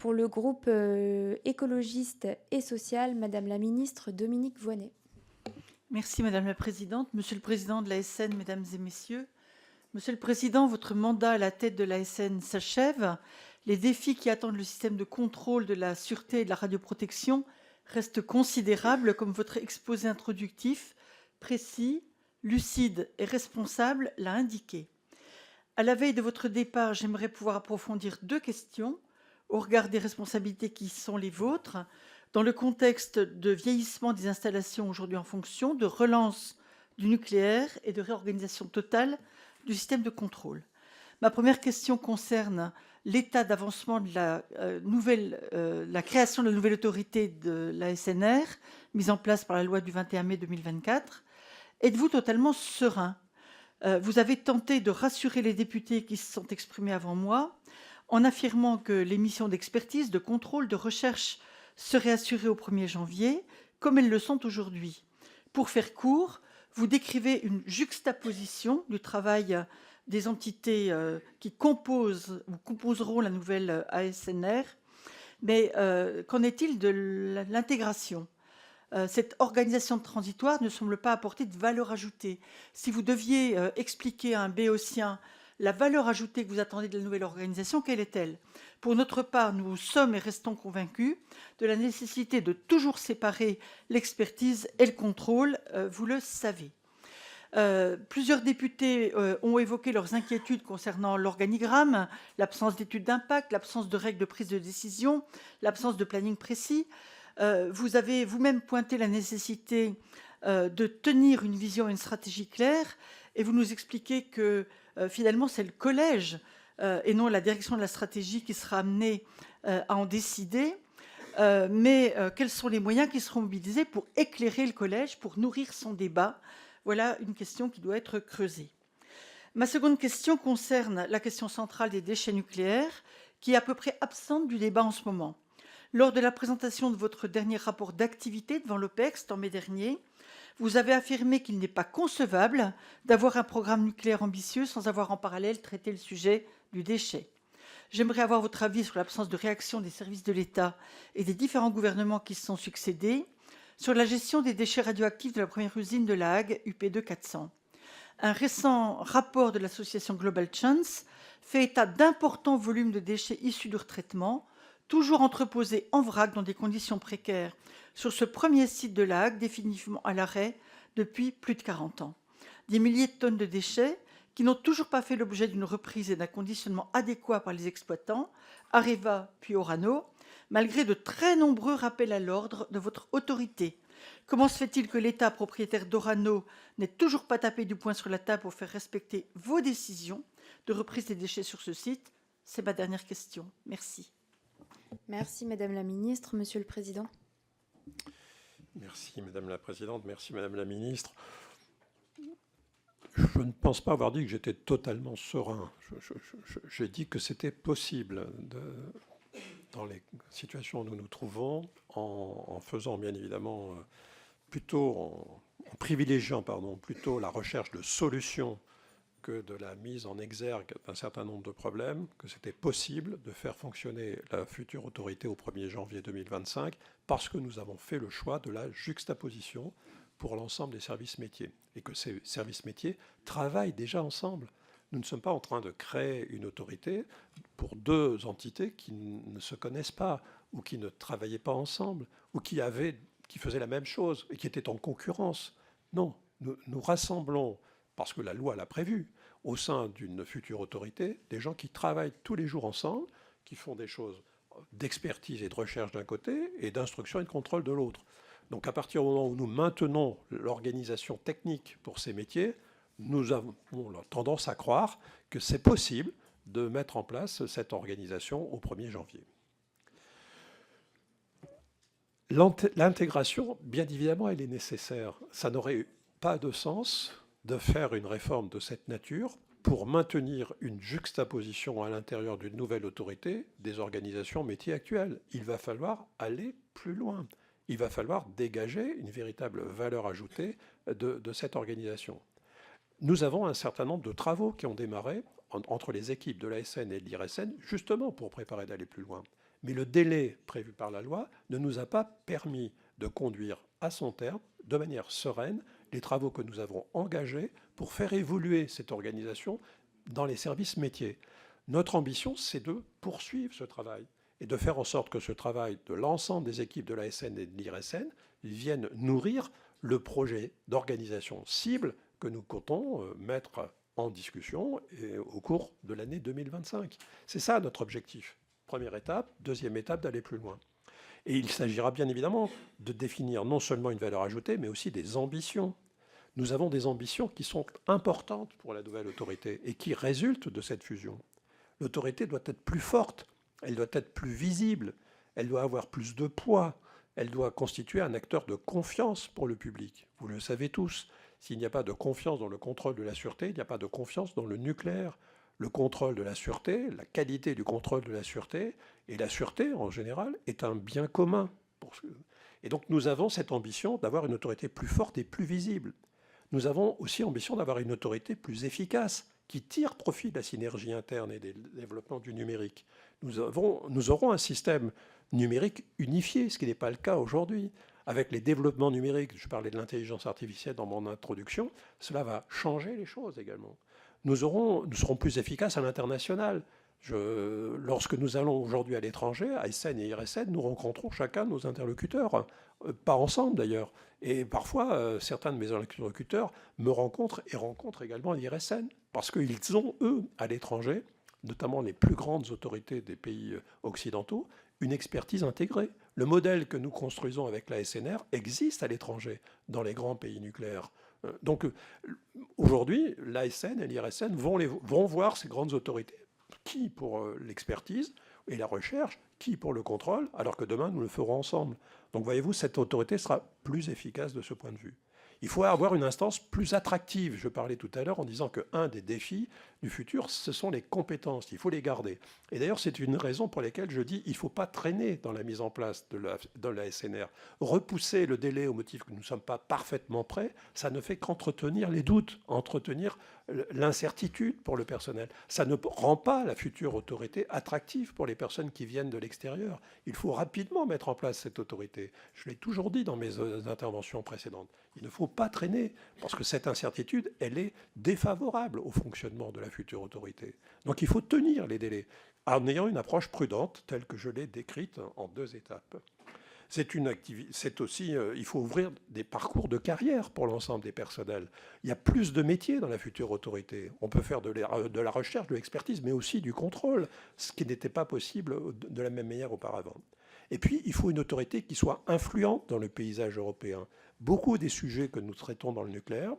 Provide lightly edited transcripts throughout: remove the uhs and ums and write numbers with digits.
pour le groupe écologiste et social, Madame la ministre Dominique Voynet. Merci Madame la Présidente. Monsieur le Président de l'ASN, Mesdames et Messieurs, Monsieur le Président, votre mandat à la tête de l'ASN s'achève. Les défis qui attendent le système de contrôle de la sûreté et de la radioprotection restent considérables, comme votre exposé introductif, précis, lucide et responsable l'a indiqué. À la veille de votre départ, j'aimerais pouvoir approfondir 2 questions au regard des responsabilités qui sont les vôtres, dans le contexte de vieillissement des installations aujourd'hui en fonction, de relance du nucléaire et de réorganisation totale du système de contrôle. Ma première question concerne l'état d'avancement de la création de la nouvelle autorité de l'ASNR, mise en place par la loi du 21 mai 2024. Êtes-vous totalement serein ? Vous avez tenté de rassurer les députés qui se sont exprimés avant moi en affirmant que les missions d'expertise, de contrôle, de recherche seraient assurées au 1er janvier, comme elles le sont aujourd'hui. Pour faire court, vous décrivez une juxtaposition du travail des entités qui composent ou composeront la nouvelle ASNR, mais qu'en est-il de l'intégration ? Cette organisation transitoire ne semble pas apporter de valeur ajoutée. Si vous deviez expliquer à un béotien la valeur ajoutée que vous attendez de la nouvelle organisation, quelle est-elle ? Pour notre part, nous sommes et restons convaincus de la nécessité de toujours séparer l'expertise et le contrôle, vous le savez. Plusieurs députés ont évoqué leurs inquiétudes concernant l'organigramme, l'absence d'études d'impact, l'absence de règles de prise de décision, l'absence de planning précis. Vous avez vous-même pointé la nécessité de tenir une vision et une stratégie claire, et vous nous expliquez que finalement c'est le collège et non la direction de la stratégie qui sera amenée à en décider. Mais quels sont les moyens qui seront mobilisés pour éclairer le collège, pour nourrir son débat ? Voilà une question qui doit être creusée. Ma seconde question concerne la question centrale des déchets nucléaires, qui est à peu près absente du débat en ce moment. Lors de la présentation de votre dernier rapport d'activité devant l'OPEX en mai dernier, vous avez affirmé qu'il n'est pas concevable d'avoir un programme nucléaire ambitieux sans avoir en parallèle traité le sujet du déchet. J'aimerais avoir votre avis sur l'absence de réaction des services de l'État et des différents gouvernements qui se sont succédés sur la gestion des déchets radioactifs de la première usine de La Hague, UP2 400. Un récent rapport de l'association Global Chance fait état d'importants volumes de déchets issus du retraitement, toujours entreposés en vrac dans des conditions précaires sur ce premier site de La Hague, définitivement à l'arrêt depuis plus de 40 ans. Des milliers de tonnes de déchets qui n'ont toujours pas fait l'objet d'une reprise et d'un conditionnement adéquat par les exploitants, Areva puis Orano, malgré de très nombreux rappels à l'ordre de votre autorité. Comment se fait-il que l'État propriétaire d'Orano n'ait toujours pas tapé du poing sur la table pour faire respecter vos décisions de reprise des déchets sur ce site ? C'est ma dernière question. Merci. Merci Madame la Ministre. Monsieur le Président. Merci Madame la Présidente, merci Madame la Ministre. Je ne pense pas avoir dit que j'étais totalement serein. J'ai dit que c'était possible, dans les situations où nous nous trouvons, en faisant bien évidemment en privilégiant plutôt la recherche de solutions que de la mise en exergue d'un certain nombre de problèmes, que c'était possible de faire fonctionner la future autorité au 1er janvier 2025 parce que nous avons fait le choix de la juxtaposition pour l'ensemble des services métiers et que ces services métiers travaillent déjà ensemble. Nous ne sommes pas en train de créer une autorité pour 2 entités qui ne se connaissent pas ou qui ne travaillaient pas ensemble ou qui faisaient la même chose et qui étaient en concurrence. Non, nous rassemblons, parce que la loi l'a prévu, au sein d'une future autorité, des gens qui travaillent tous les jours ensemble, qui font des choses d'expertise et de recherche d'un côté et d'instruction et de contrôle de l'autre. Donc à partir du moment où nous maintenons l'organisation technique pour ces métiers, nous avons tendance à croire que c'est possible de mettre en place cette organisation au 1er janvier. L'intégration, bien évidemment, elle est nécessaire. Ça n'aurait pas de sens de faire une réforme de cette nature pour maintenir une juxtaposition à l'intérieur d'une nouvelle autorité des organisations métiers actuelles. Il va falloir aller plus loin. Il va falloir dégager une véritable valeur ajoutée de cette organisation. Nous avons un certain nombre de travaux qui ont démarré entre les équipes de l'ASN et de l'IRSN, justement pour préparer d'aller plus loin. Mais le délai prévu par la loi ne nous a pas permis de conduire à son terme, de manière sereine, les travaux que nous avons engagés pour faire évoluer cette organisation dans les services métiers. Notre ambition, c'est de poursuivre ce travail et de faire en sorte que ce travail de l'ensemble des équipes de l'ASN et de l'IRSN vienne nourrir le projet d'organisation cible que nous comptons mettre en discussion au cours de l'année 2025. C'est ça notre objectif. Première étape, deuxième étape, d'aller plus loin. Et il s'agira bien évidemment de définir non seulement une valeur ajoutée, mais aussi des ambitions. Nous avons des ambitions qui sont importantes pour la nouvelle autorité et qui résultent de cette fusion. L'autorité doit être plus forte, elle doit être plus visible, elle doit avoir plus de poids, elle doit constituer un acteur de confiance pour le public. Vous le savez tous, s'il n'y a pas de confiance dans le contrôle de la sûreté, il n'y a pas de confiance dans le nucléaire. Le contrôle de la sûreté, la qualité du contrôle de la sûreté, et la sûreté en général, est un bien commun. Et donc nous avons cette ambition d'avoir une autorité plus forte et plus visible. Nous avons aussi ambition d'avoir une autorité plus efficace, qui tire profit de la synergie interne et des développements du numérique. Nous aurons un système numérique unifié, ce qui n'est pas le cas aujourd'hui. Avec les développements numériques, je parlais de l'intelligence artificielle dans mon introduction, cela va changer les choses également. Nous serons plus efficaces à l'international. Lorsque nous allons aujourd'hui à l'étranger, à SN et IRSN, nous rencontrons chacun nos interlocuteurs, pas ensemble d'ailleurs. Et parfois, certains de mes interlocuteurs me rencontrent et rencontrent également l'IRSN, parce qu'ils ont, eux, à l'étranger, notamment les plus grandes autorités des pays occidentaux, une expertise intégrée. Le modèle que nous construisons avec la SNR existe à l'étranger, dans les grands pays nucléaires. Donc aujourd'hui, l'ASN et l'IRSN vont voir ces grandes autorités, qui pour l'expertise et la recherche, qui pour le contrôle, alors que demain nous le ferons ensemble. Donc voyez-vous, cette autorité sera plus efficace de ce point de vue. Il faut avoir une instance plus attractive. Je parlais tout à l'heure en disant qu'un des défis du futur, ce sont les compétences. Il faut les garder. Et d'ailleurs, c'est une raison pour laquelle je dis qu'il ne faut pas traîner dans la mise en place de la SNR. Repousser le délai au motif que nous ne sommes pas parfaitement prêts, ça ne fait qu'entretenir les doutes, entretenir l'incertitude pour le personnel. Ça ne rend pas la future autorité attractive pour les personnes qui viennent de l'extérieur. Il faut rapidement mettre en place cette autorité. Je l'ai toujours dit dans mes interventions précédentes. Il ne faut pas traîner, parce que cette incertitude, elle est défavorable au fonctionnement de la future autorité. Donc il faut tenir les délais, en ayant une approche prudente, telle que je l'ai décrite en 2 étapes. C'est aussi, il faut ouvrir des parcours de carrière pour l'ensemble des personnels. Il y a plus de métiers dans la future autorité. On peut faire de la recherche, de l'expertise, mais aussi du contrôle, ce qui n'était pas possible de la même manière auparavant. Et puis, il faut une autorité qui soit influente dans le paysage européen. Beaucoup des sujets que nous traitons dans le nucléaire,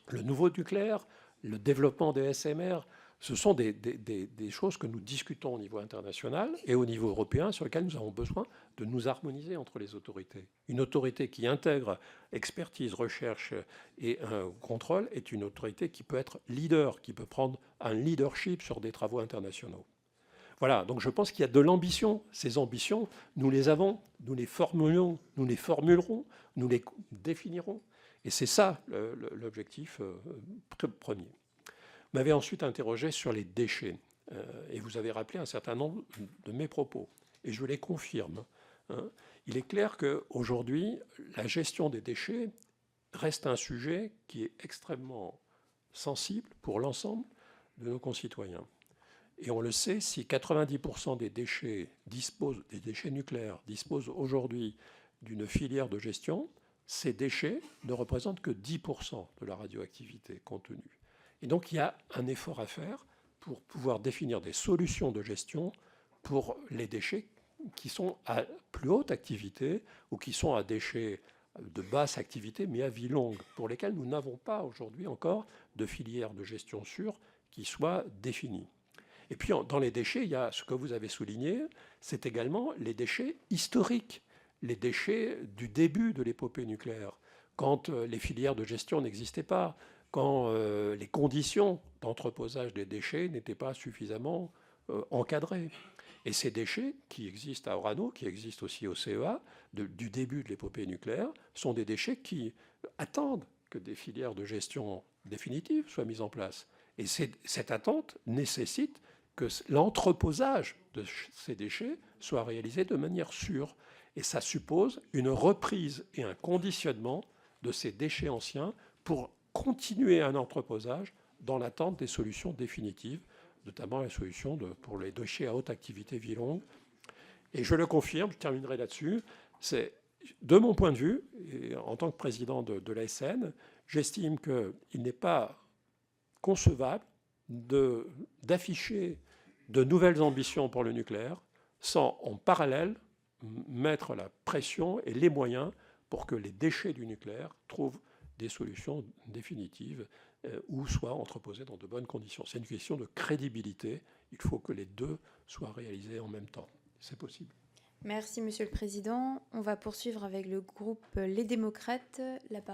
le nouveau nucléaire, le développement des SMR, ce sont des choses que nous discutons au niveau international et au niveau européen sur lesquelles nous avons besoin de nous harmoniser entre les autorités. Une autorité qui intègre expertise, recherche et contrôle est une autorité qui peut être leader, qui peut prendre un leadership sur des travaux internationaux. Voilà, donc je pense qu'il y a de l'ambition. Ces ambitions, nous les avons, nous les formulerons, nous les définirons. Et c'est ça l'objectif premier. Vous m'avez ensuite interrogé sur les déchets. Et vous avez rappelé un certain nombre de mes propos. Et je les confirme. Il est clair qu'aujourd'hui, la gestion des déchets reste un sujet qui est extrêmement sensible pour l'ensemble de nos concitoyens. Et on le sait, si 90% des déchets nucléaires disposent aujourd'hui d'une filière de gestion, ces déchets ne représentent que 10% de la radioactivité contenue. Et donc il y a un effort à faire pour pouvoir définir des solutions de gestion pour les déchets qui sont à plus haute activité ou qui sont à déchets de basse activité mais à vie longue, pour lesquels nous n'avons pas aujourd'hui encore de filière de gestion sûre qui soit définie. Et puis dans les déchets, il y a ce que vous avez souligné, c'est également les déchets historiques, les déchets du début de l'épopée nucléaire, quand les filières de gestion n'existaient pas, quand les conditions d'entreposage des déchets n'étaient pas suffisamment encadrées. Et ces déchets qui existent à Orano, qui existent aussi au CEA, du début de l'épopée nucléaire, sont des déchets qui attendent que des filières de gestion définitives soient mises en place. Et cette attente nécessite que l'entreposage de ces déchets soit réalisé de manière sûre. Et ça suppose une reprise et un conditionnement de ces déchets anciens pour continuer un entreposage dans l'attente des solutions définitives, notamment la solution pour les déchets à haute activité vie longue. Et je le confirme, je terminerai là-dessus, c'est, de mon point de vue, et en tant que président de l'ASN, j'estime qu'il n'est pas concevable d'afficher de nouvelles ambitions pour le nucléaire sans, en parallèle, mettre la pression et les moyens pour que les déchets du nucléaire trouvent des solutions définitives ou soient entreposés dans de bonnes conditions. C'est une question de crédibilité. Il faut que les deux soient réalisés en même temps. C'est possible. Merci, Monsieur le Président. On va poursuivre avec le groupe Les Démocrates. La parole